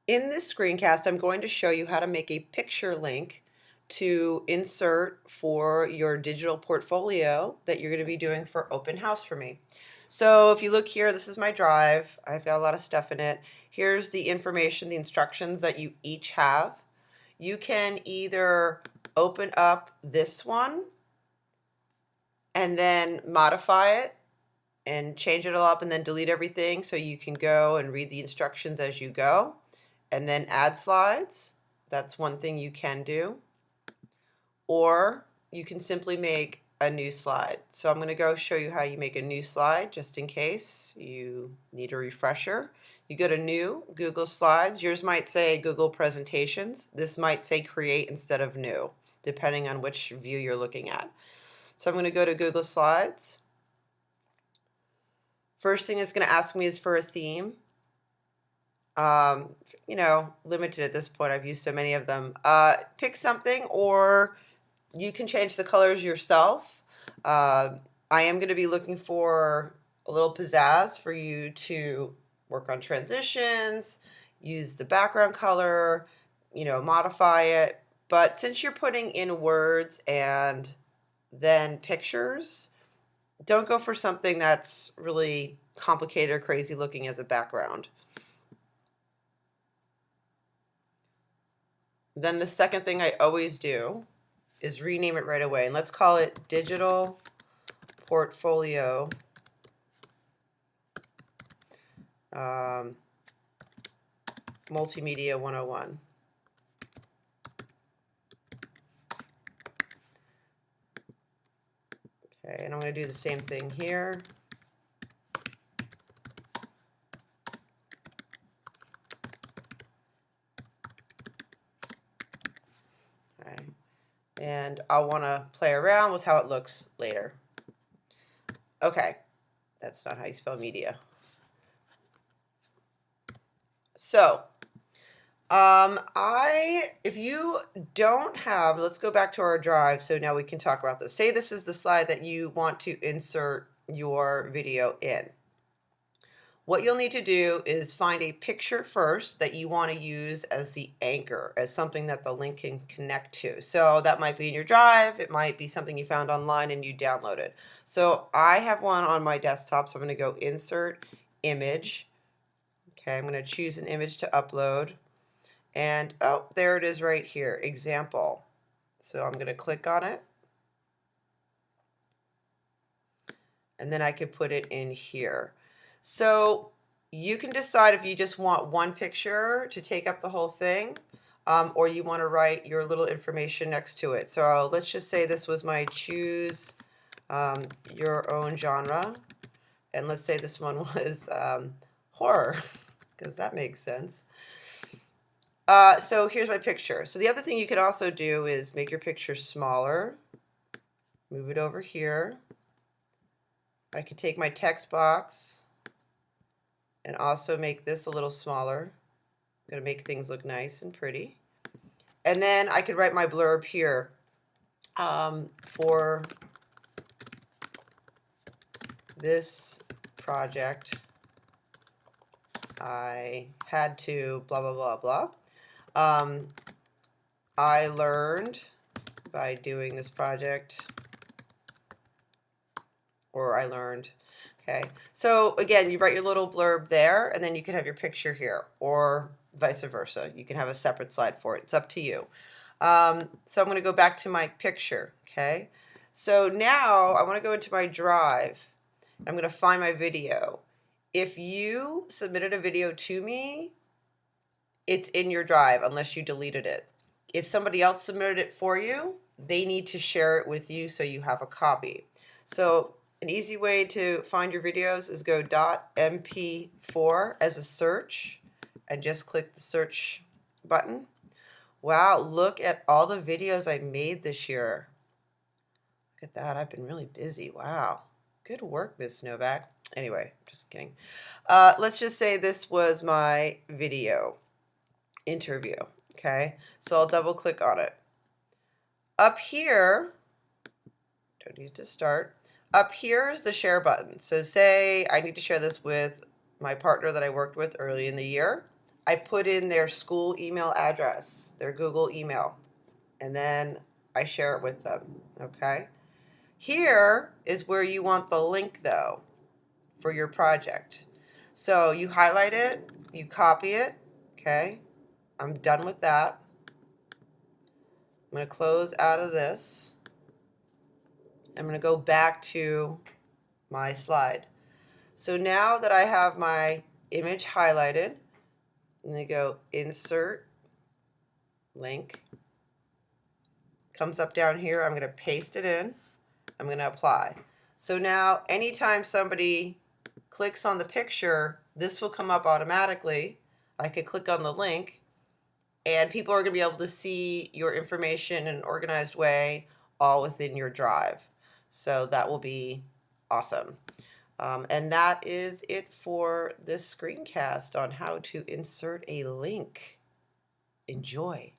In this screencast, I'm going to show you how to make a picture link to insert for your digital portfolio that you're going to be doing for open house for me. So if you look here, this is my drive. I've got a lot of stuff in it. Here's the information, the instructions that you each have. You can either open up this one and then modify it and change it all up and then delete everything so you can go and read the instructions as you go. And then add slides. That's one thing you can do. Or you can simply make a new slide. So I'm going to go show you how you make a new slide just in case you need a refresher. You go to New, Google Slides. Yours might say Google Presentations. This might say Create instead of New, depending on which view you're looking at. So I'm going to go to Google Slides. First thing it's going to ask me is for a theme. You know, limited at this point. I've used so many of them. Pick something, or you can change the colors yourself. I am going to be looking for a little pizzazz for you to work on transitions, use the background color, you know, modify it. But since you're putting in words and then pictures, don't go for something that's really complicated or crazy looking as a background. Then the second thing I always do is rename it right away. And let's call it Digital Portfolio Multimedia 101. Okay, and I'm going to do the same thing here. And I'll want to play around with how it looks later. Okay, that's not how you spell media. So, if you don't have, let's go back to our drive so now we can talk about this. Say this is the slide that you want to insert your video in. What you'll need to do is find a picture first that you want to use as the anchor, as something that the link can connect to. So that might be in your drive, it might be something you found online and you downloaded. So I have one on my desktop, so I'm going to go Insert, Image. Okay, I'm going to choose an image to upload. And oh, there it is right here, Example. So I'm going to click on it. And then I could put it in here. So you can decide if you just want one picture to take up the whole thing, or you want to write your little information next to it. So let's just say this was my choose your own genre, and let's say this one was horror, because that makes sense. So here's my picture. So the other thing you could also do is make your picture smaller, move it over here. I could take my text box and also make this a little smaller. I'm going to make things look nice and pretty. And then I could write my blurb here. For this project, I had to blah, blah, blah, blah. I learned by doing this project, or I learned. Okay, so again, you write your little blurb there, and then you can have your picture here, or vice versa. You can have a separate slide for it. It's up to you. So I'm going to go back to my picture. Okay, so now I want to go into my drive. I'm going to find my video. If you submitted a video to me, it's in your drive unless you deleted it. If somebody else submitted it for you, they need to share it with you so you have a copy. So an easy way to find your videos is go .mp4 as a search and just click the search button. Wow, look at all the videos I made this year. Look at that, I've been really busy. Wow, good work, Ms. Novak. Anyway, just kidding. Let's just say this was my video interview. Okay, so I'll double click on it. Up here, don't need to start. Up here is the share button. So say I need to share this with my partner that I worked with early in the year. I put in their school email address, their Google email, and then I share it with them, okay? Here is where you want the link though for your project. So you highlight it, you copy it, okay? I'm done with that. I'm going to close out of this. I'm going to go back to my slide. So now that I have my image highlighted, I'm going to go insert link. Comes up down here. I'm going to paste it in. I'm going to apply. So now anytime somebody clicks on the picture, this will come up automatically. I could click on the link and people are going to be able to see your information in an organized way all within your drive. So that will be awesome. And that is it for this screencast on how to insert a link. Enjoy.